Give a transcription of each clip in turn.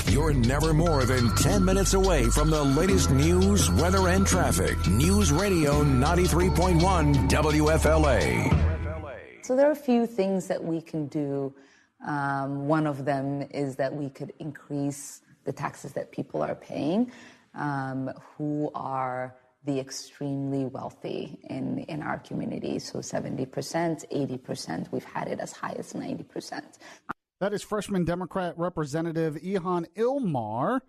You're never more than 10 minutes away from the latest news, weather, and traffic. News Radio 93.1 WFLA. So there are a few things that we can do. One of them is that we could increase the taxes that people are paying who are the extremely wealthy in our community. So 70%, 80%. We've had it as high as 90%. That is freshman Democrat Representative Ilhan Omar,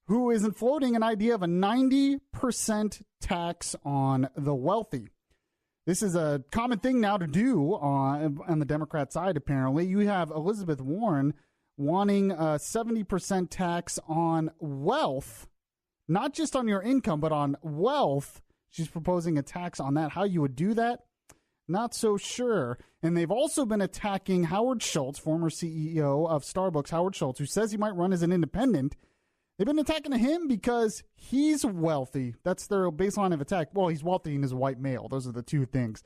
who is floating an idea of a 90% tax on the wealthy. This is a common thing now to do on the Democrat side, apparently. You have Elizabeth Warren wanting a 70% tax on wealth, not just on your income, but on wealth. She's proposing a tax on that. How you would do that? Not so sure. And they've also been attacking Howard Schultz, former CEO of Starbucks, Howard Schultz, who says he might run as an independent. They've been attacking him because he's wealthy. That's their baseline of attack. Well, he's wealthy and he's a white male. Those are the two things.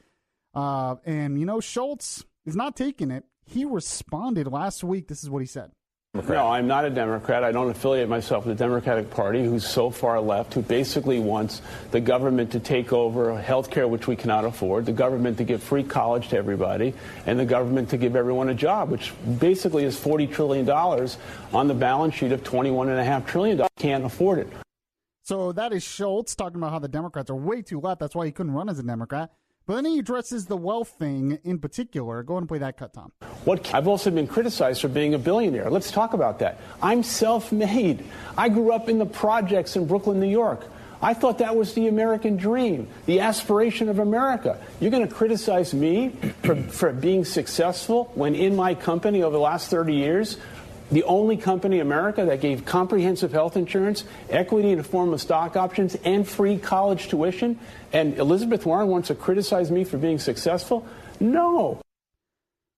And, Schultz is not taking it. He responded last week. This is what he said. No, I'm not a Democrat. I don't affiliate myself with the Democratic Party, who's so far left, who basically wants the government to take over health care, which we cannot afford, the government to give free college to everybody, and the government to give everyone a job, which basically is $40 trillion on the balance sheet of $21.5 trillion. Can't afford it. So that is Schultz talking about how the Democrats are way too left. That's why he couldn't run as a Democrat. But then he addresses the wealth thing in particular. Go ahead and play that cut, Tom. I've also been criticized for being a billionaire. Let's talk about that. I'm self-made. I grew up in the projects in Brooklyn, New York. I thought that was the American dream, the aspiration of America. You're going to criticize me for being successful when in my company over the last 30 years, the only company in America that gave comprehensive health insurance, equity in the form of stock options, and free college tuition, and Elizabeth Warren wants to criticize me for being successful? No.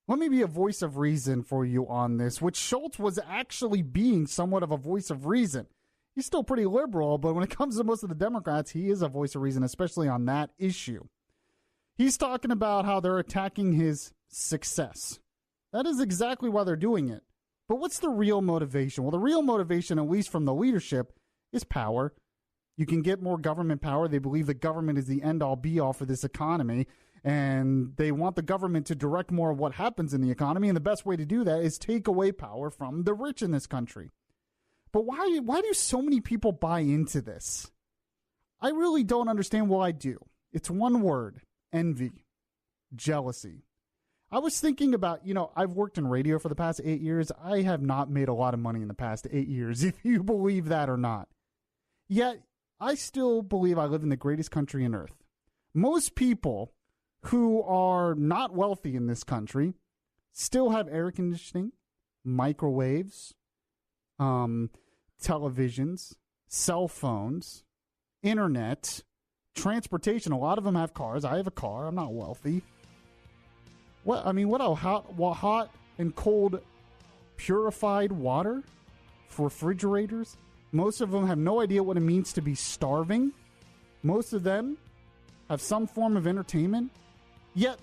Let me be a voice of reason for you on this, which Schultz was actually being somewhat of a voice of reason. He's still pretty liberal, but when it comes to most of the Democrats, he is a voice of reason, especially on that issue. He's talking about how they're attacking his success. That is exactly why they're doing it. But what's the real motivation? Well, the real motivation, at least from the leadership, is power. You can get more government power. They believe the government is the end-all, be-all for this economy, and they want the government to direct more of what happens in the economy, and the best way to do that is take away power from the rich in this country. But why do so many people buy into this? I really don't understand why I do. It's one word: envy, jealousy. I was thinking about, I've worked in radio for the past 8 years. I have not made a lot of money in the past 8 years, if you believe that or not. Yet, I still believe I live in the greatest country on earth. Most people who are not wealthy in this country still have air conditioning, microwaves, televisions, cell phones, internet, transportation. A lot of them have cars. I have a car. I'm not wealthy. What else? Hot and cold purified water for refrigerators. Most of them have no idea what it means to be starving. Most of them have some form of entertainment. Yet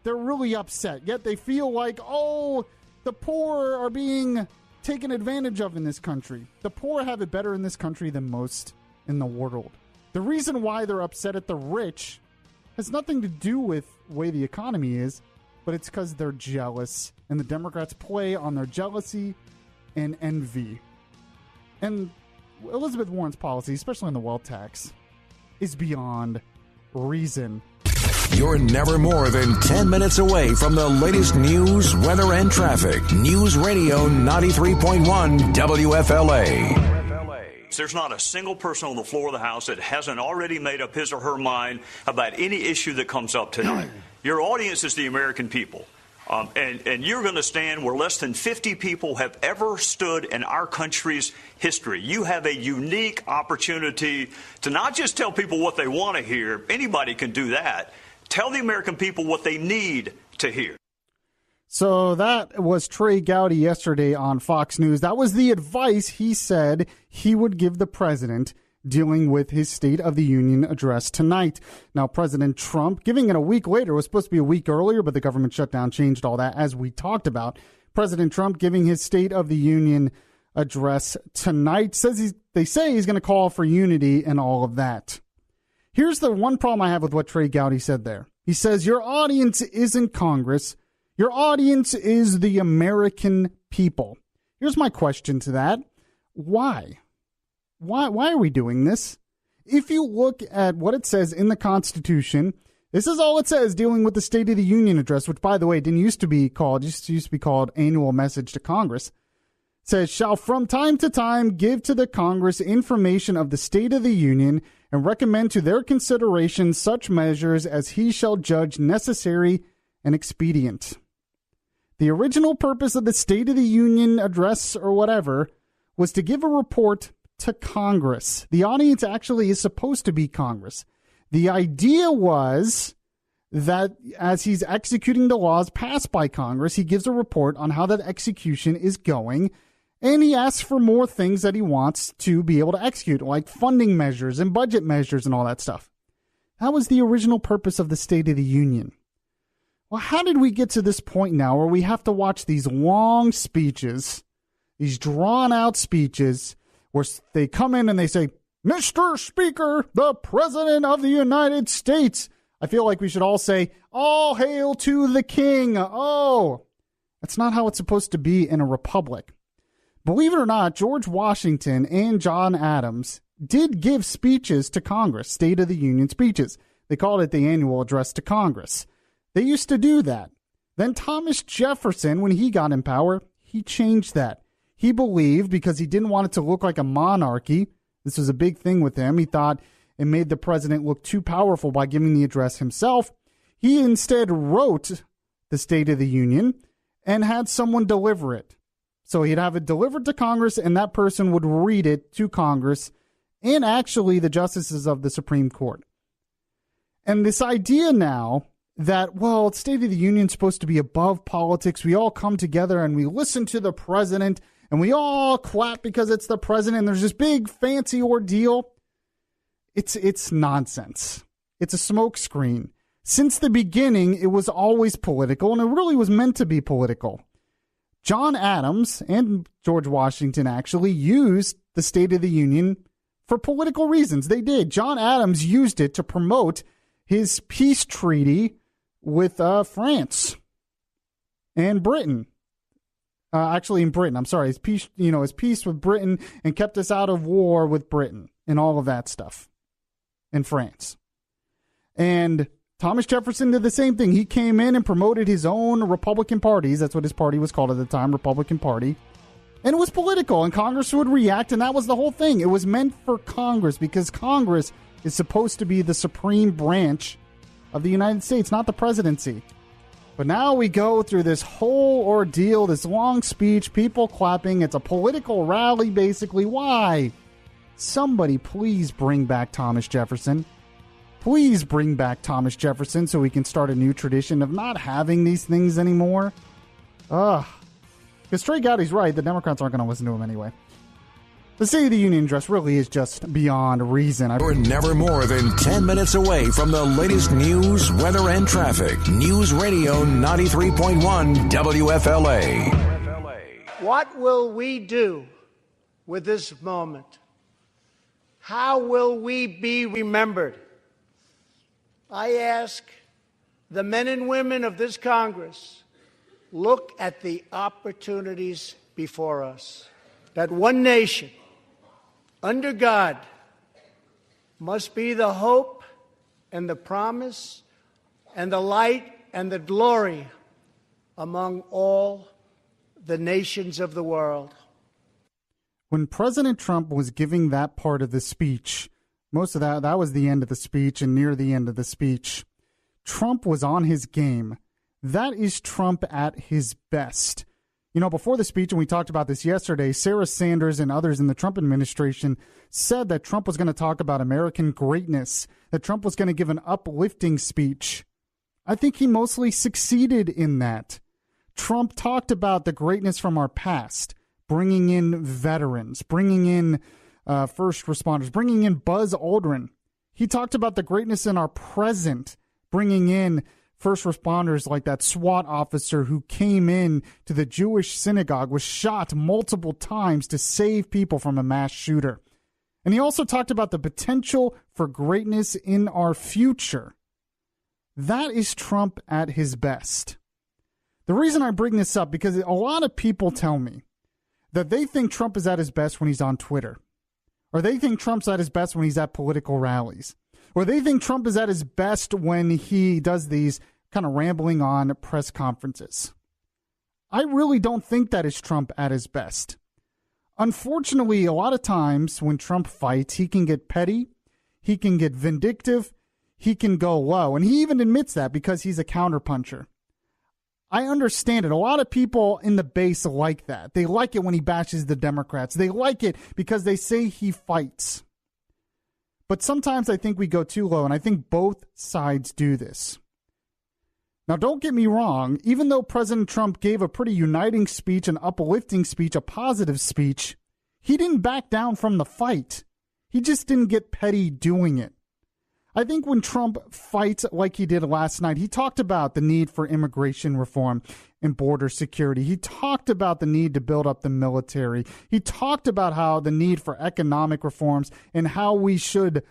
they're really upset. Yet they feel like, the poor are being taken advantage of in this country. The poor have it better in this country than most in the world. The reason why they're upset at the rich has nothing to do with the way the economy is, but it's because they're jealous, and the Democrats play on their jealousy and envy. And Elizabeth Warren's policy, especially on the wealth tax, is beyond reason. You're never more than 10 minutes away from the latest news, weather, and traffic. News Radio 93.1 WFLA. There's not a single person on the floor of the House that hasn't already made up his or her mind about any issue that comes up tonight. Your audience is the American people. And you're going to stand where less than 50 people have ever stood in our country's history. You have a unique opportunity to not just tell people what they want to hear. Anybody can do that. Tell the American people what they need to hear. So that was Trey Gowdy yesterday on Fox News. That was the advice he said he would give the president dealing with his State of the Union address tonight. Now, President Trump, giving it a week later, was supposed to be a week earlier, but the government shutdown changed all that, as we talked about. President Trump giving his State of the Union address tonight. They say he's going to call for unity and all of that. Here's the one problem I have with what Trey Gowdy said there. He says, your audience isn't Congress. Your audience is the American people. Here's my question to that. Why? Why are we doing this? If you look at what it says in the Constitution, this is all it says dealing with the State of the Union address, which, by the way, didn't used to be called, used to be called Annual Message to Congress. It says, shall from time to time give to the Congress information of the State of the Union and recommend to their consideration such measures as he shall judge necessary and expedient. The original purpose of the State of the Union address or whatever was to give a report to Congress. The audience actually is supposed to be Congress. The idea was that as he's executing the laws passed by Congress, he gives a report on how that execution is going, and he asks for more things that he wants to be able to execute, like funding measures and budget measures and all that stuff. That was the original purpose of the State of the Union. Well, how did we get to this point now where we have to watch these long speeches, these drawn-out speeches, where they come in and they say, Mr. Speaker, the President of the United States. I feel like we should all say, all hail to the king. Oh, that's not how it's supposed to be in a republic. Believe it or not, George Washington and John Adams did give speeches to Congress, State of the Union speeches. They called it the Annual Address to Congress. They used to do that. Then Thomas Jefferson, when he got in power, he changed that. He believed, because he didn't want it to look like a monarchy, this was a big thing with him, he thought it made the president look too powerful by giving the address himself. He instead wrote the State of the Union and had someone deliver it. So he'd have it delivered to Congress, and that person would read it to Congress and actually the justices of the Supreme Court. And this idea now that, well, State of the Union is supposed to be above politics. We all come together and we listen to the president and we all clap because it's the president. And there's this big fancy ordeal. It's nonsense. It's a smokescreen. Since the beginning, it was always political, and it really was meant to be political. John Adams and George Washington actually used the State of the Union for political reasons. They did. John Adams used it to promote his peace treaty with France and Britain. Actually, in Britain, I'm sorry, his peace with Britain, and kept us out of war with Britain and all of that stuff, and France. And Thomas Jefferson did the same thing. He came in and promoted his own Republican parties. That's what his party was called at the time, Republican Party. And it was political, and Congress would react, and that was the whole thing. It was meant for Congress, because Congress is supposed to be the supreme branch of the United States, not the presidency. But now we go through this whole ordeal, this long speech, people clapping. It's a political rally, basically. Why? Somebody please bring back Thomas Jefferson. Please bring back Thomas Jefferson so we can start a new tradition of not having these things anymore. Because Trey Gowdy's right. The Democrats aren't going to listen to him anyway. The State of the Union address really is just beyond reason. We're never more than 10 minutes away from the latest news, weather, and traffic. News Radio 93.1 WFLA. What will we do with this moment? How will we be remembered? I ask the men and women of this Congress, look at the opportunities before us. That one nation, under God, must be the hope and the promise and the light and the glory among all the nations of the world. When President Trump was giving that part of the speech, most of that was the end of the speech and near the end of the speech, Trump was on his game. That is Trump at his best. You know, before the speech, and we talked about this yesterday, Sarah Sanders and others in the Trump administration said that Trump was going to talk about American greatness, that Trump was going to give an uplifting speech. I think he mostly succeeded in that. Trump talked about the greatness from our past, bringing in veterans, bringing in first responders, bringing in Buzz Aldrin. He talked about the greatness in our present, bringing in first responders like that SWAT officer who came in to the Jewish synagogue, was shot multiple times to save people from a mass shooter. And he also talked about the potential for greatness in our future. That is Trump at his best. The reason I bring this up, because a lot of people tell me that they think Trump is at his best when he's on Twitter, or they think Trump's at his best when he's at political rallies, or they think Trump is at his best when he does these kind of rambling on press conferences. I really don't think that is Trump at his best. Unfortunately, a lot of times when Trump fights, he can get petty, he can get vindictive, he can go low, and he even admits that because he's a counterpuncher. I understand it. A lot of people in the base like that. They like it when he bashes the Democrats. They like it because they say he fights. But sometimes I think we go too low, and I think both sides do this. Now, don't get me wrong. Even though President Trump gave a pretty uniting speech, an uplifting speech, a positive speech, he didn't back down from the fight. He just didn't get petty doing it. I think when Trump fights like he did last night, he talked about the need for immigration reform and border security. He talked about the need to build up the military. He talked about how the need for economic reforms and how we should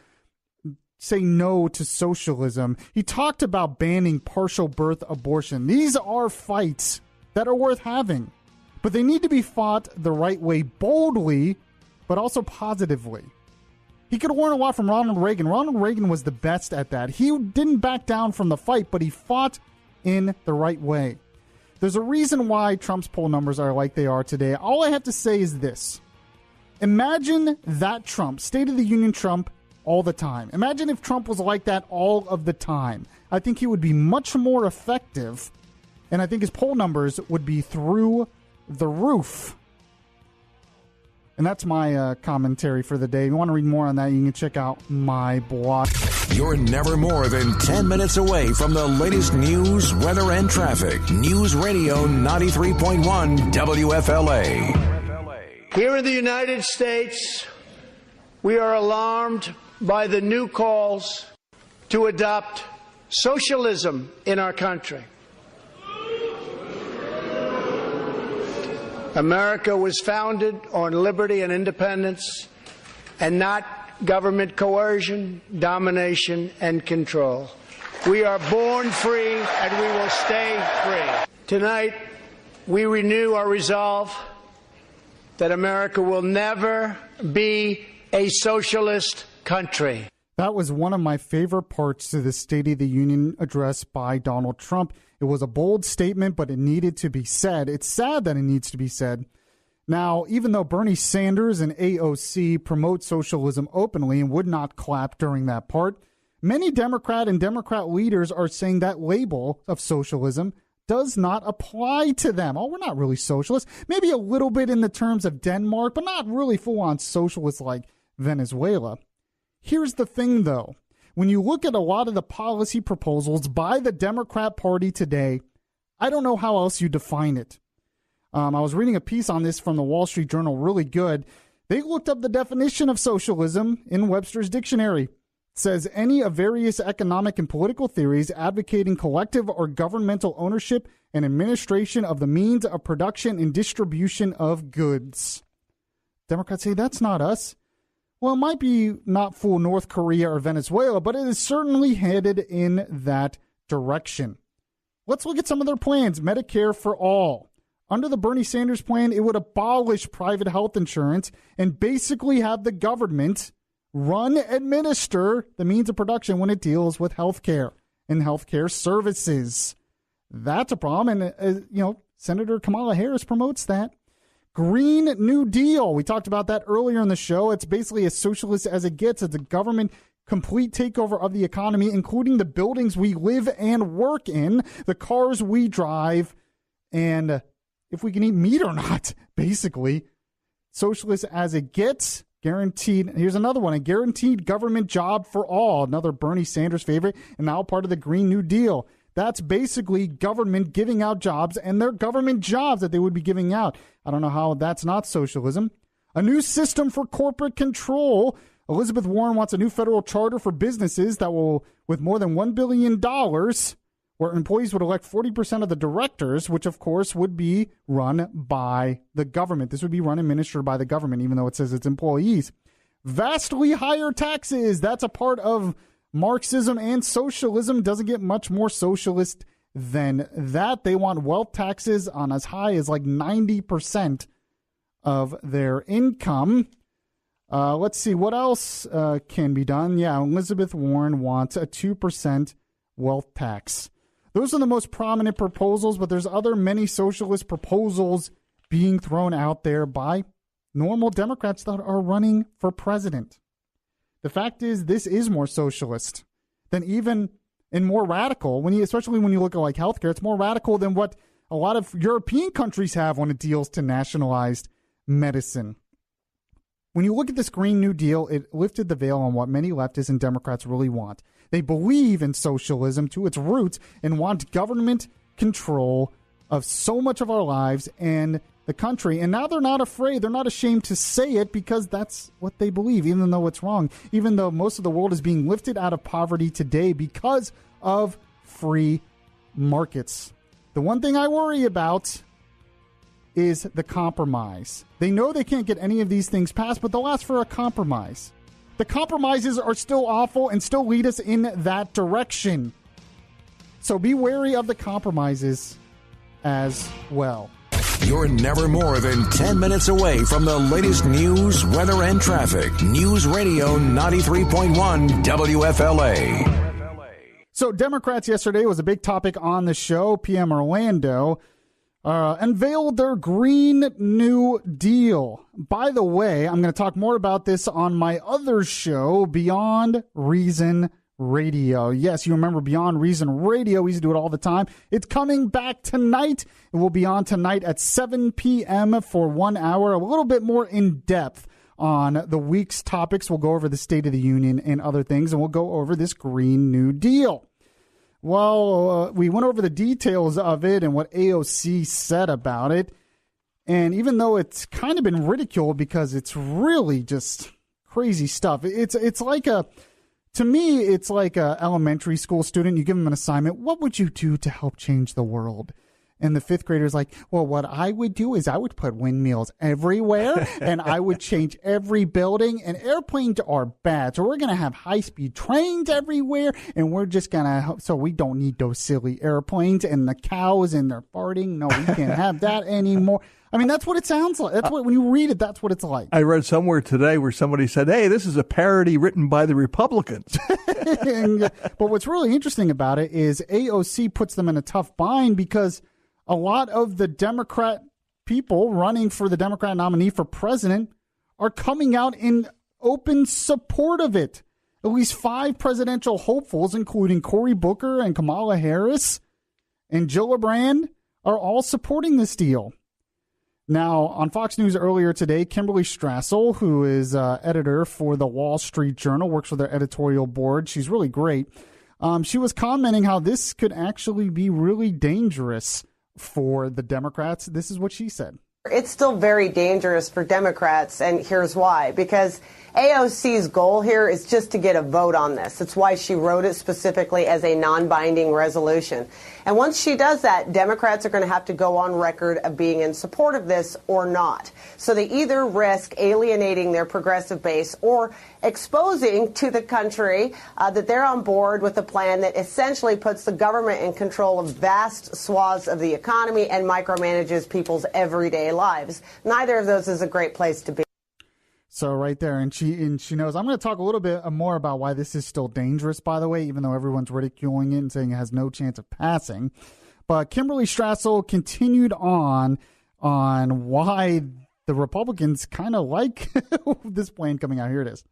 say no to socialism. He talked about banning partial birth abortion. These are fights that are worth having, but they need to be fought the right way, boldly, but also positively. He could have learned a lot from Ronald Reagan. Ronald Reagan was the best at that. He didn't back down from the fight, but he fought in the right way. There's a reason why Trump's poll numbers are like they are today. All I have to say is this. Imagine that Trump, State of the Union Trump, all the time. Imagine if Trump was like that all of the time. I think he would be much more effective, and I think his poll numbers would be through the roof. And that's my commentary for the day. If you want to read more on that, you can check out my blog. You're never more than 10 minutes away from the latest news, weather, and traffic. News Radio 93.1 WFLA. Here in the United States, we are alarmed by the new calls to adopt socialism in our country. America was founded on liberty and independence, and not government coercion, domination, and control. We are born free, and we will stay free. Tonight, we renew our resolve that America will never be a socialist country. That was one of my favorite parts to the State of the Union address by Donald Trump. It was a bold statement, but it needed to be said. It's sad that it needs to be said. Now, even though Bernie Sanders and AOC promote socialism openly and would not clap during that part, many Democrat and Democrat leaders are saying that label of socialism does not apply to them. Oh, we're not really socialists. Maybe a little bit in the terms of Denmark, but not really full-on socialists like Venezuela. Here's the thing, though. When you look at a lot of the policy proposals by the Democrat Party today, I don't know how else you define it. I was reading a piece on this from the Wall Street Journal, really good. They looked up the definition of socialism in Webster's dictionary. It says any of various economic and political theories advocating collective or governmental ownership and administration of the means of production and distribution of goods. Democrats say that's not us. Well, it might be not full North Korea or Venezuela, but it is certainly headed in that direction. Let's look at some of their plans. Medicare for all. Under the Bernie Sanders plan, it would abolish private health insurance and basically have the government administer the means of production when it deals with health care and health care services. That's a problem. And, Senator Kamala Harris promotes that. Green New Deal. We talked about that earlier in the show. It's basically as socialist as it gets. It's a government complete takeover of the economy, including the buildings we live and work in, the cars we drive, and if we can eat meat or not, basically. Socialist as it gets. Guaranteed. Here's another one. A guaranteed government job for all. Another Bernie Sanders favorite, and now part of the Green New Deal. That's basically government giving out jobs, and they're government jobs that they would be giving out. I don't know how that's not socialism. A new system for corporate control. Elizabeth Warren wants a new federal charter for businesses that will, with more than $1 billion, where employees would elect 40% of the directors, which of course would be run by the government. This would be run and administered by the government, even though it says it's employees. Vastly higher taxes. That's a part of Marxism and socialism. Doesn't get much more socialist than that. They want wealth taxes on as high as like 90% of their income. Let's see what else can be done. Yeah, Elizabeth Warren wants a 2% wealth tax. Those are the most prominent proposals, but there's other many socialist proposals being thrown out there by normal Democrats that are running for president. The fact is, this is more socialist than even and more radical, especially when you look at like healthcare. It's more radical than what a lot of European countries have when it deals to nationalized medicine. When you look at this Green New Deal, it lifted the veil on what many leftists and Democrats really want. They believe in socialism to its roots and want government control of so much of our lives and the country. And now they're not afraid. They're not ashamed to say it because that's what they believe, even though it's wrong. Even though most of the world is being lifted out of poverty today because of free markets. The one thing I worry about is the compromise. They know they can't get any of these things passed, but they'll ask for a compromise. The compromises are still awful and still lead us in that direction. So be wary of the compromises as well. You're never more than 10 minutes away from the latest news, weather, and traffic. News Radio 93.1 WFLA. So Democrats yesterday was a big topic on the show. PM Orlando unveiled their Green New Deal. By the way, I'm going to talk more about this on my other show, Beyond Reason Radio. Yes, you remember Beyond Reason Radio. We used to do it all the time. It's coming back tonight. It will be on tonight at 7 p.m. for 1 hour, a little bit more in depth on the week's topics. We'll go over the State of the Union and other things, and we'll go over this Green New Deal. Well, we went over the details of it and what AOC said about it. And even though it's kind of been ridiculed because it's really just crazy stuff, it's like to me, it's like a elementary school student. You give them an assignment. What would you do to help change the world? And the fifth grader's like, well, what I would do is I would put windmills everywhere and I would change every building, and airplanes are bad. So we're going to have high-speed trains everywhere, and we're just going to, so we don't need those silly airplanes and the cows and they're farting. No, we can't have that anymore. I mean, that's what it sounds like. That's what, when you read it, that's what it's like. I read somewhere today where somebody said, hey, this is a parody written by the Republicans. But what's really interesting about it is AOC puts them in a tough bind because a lot of the Democrat people running for the Democrat nominee for president are coming out in open support of it. At least 5 presidential hopefuls, including Cory Booker and Kamala Harris and Gillibrand, are all supporting this deal. Now, on Fox News earlier today, Kimberly Strassel, who is editor for the Wall Street Journal, works for their editorial board. She's really great. She was commenting how this could actually be really dangerous for the Democrats. This is what she said. It's still very dangerous for Democrats, and here's why. Because AOC's goal here is just to get a vote on this. It's why she wrote it specifically as a non-binding resolution. And once she does that, Democrats are going to have to go on record of being in support of this or not. So they either risk alienating their progressive base or exposing to the country that they're on board with a plan that essentially puts the government in control of vast swaths of the economy and micromanages people's everyday lives. Neither of those is a great place to be. So right there, and she knows. I'm going to talk a little bit more about why this is still dangerous, by the way, even though everyone's ridiculing it and saying it has no chance of passing. But Kimberly Strassel continued on why the Republicans kind of like this plan coming out. Here it is.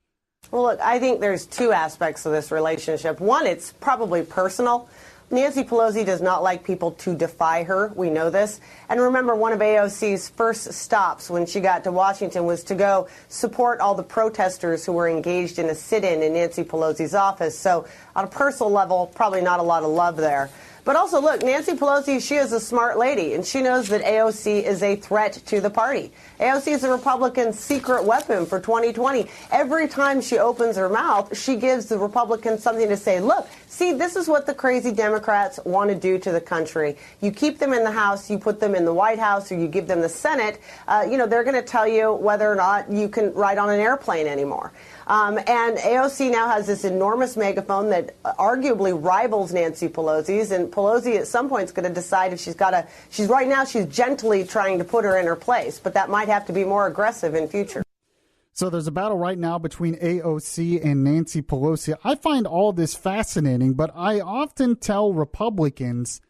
Well, look, I think there's 2 aspects of this relationship. One, it's probably personal. Nancy Pelosi does not like people to defy her. We know this. And remember, one of AOC's first stops when she got to Washington was to go support all the protesters who were engaged in a sit-in in Nancy Pelosi's office. So on a personal level, probably not a lot of love there. But also, look, Nancy Pelosi, she is a smart lady, and she knows that AOC is a threat to the party. AOC is a Republican secret weapon for 2020. Every time she opens her mouth, she gives the Republicans something to say. Look, see, this is what the crazy Democrats want to do to the country. You keep them in the House, you put them in the White House, or you give them the Senate. They're going to tell you whether or not you can ride on an airplane anymore. And AOC now has this enormous megaphone that arguably rivals Nancy Pelosi's. And Pelosi at some point is going to decide if she's gently trying to put her in her place. But that might have to be more aggressive in future. So there's a battle right now between AOC and Nancy Pelosi. I find all this fascinating, but I often tell Republicans,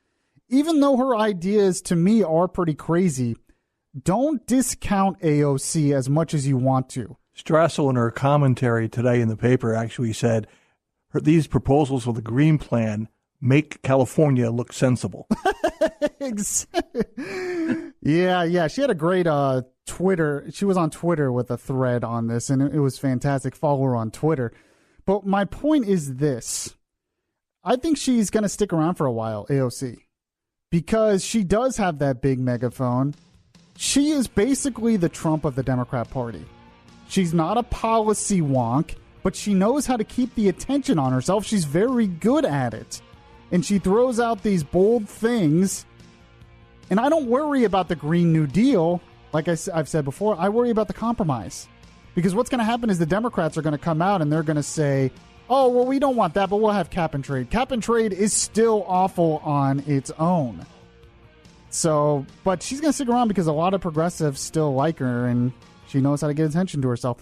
even though her ideas to me are pretty crazy, don't discount AOC as much as you want to. Strassel, in her commentary today in the paper, actually said these proposals for the Green Plan make California look sensible. Yeah. She had a great Twitter. She was on Twitter with a thread on this, and it was fantastic. Follow her on Twitter. But my point is this. I think she's going to stick around for a while, AOC, because she does have that big megaphone. She is basically the Trump of the Democrat Party. She's not a policy wonk, but she knows how to keep the attention on herself. She's very good at it. And she throws out these bold things. And I don't worry about the Green New Deal. Like I've said before, I worry about the compromise. Because what's going to happen is the Democrats are going to come out and they're going to say, oh, well, we don't want that, but we'll have cap and trade. Cap and trade is still awful on its own. So, but she's going to stick around because a lot of progressives still like her and she knows how to get attention to herself.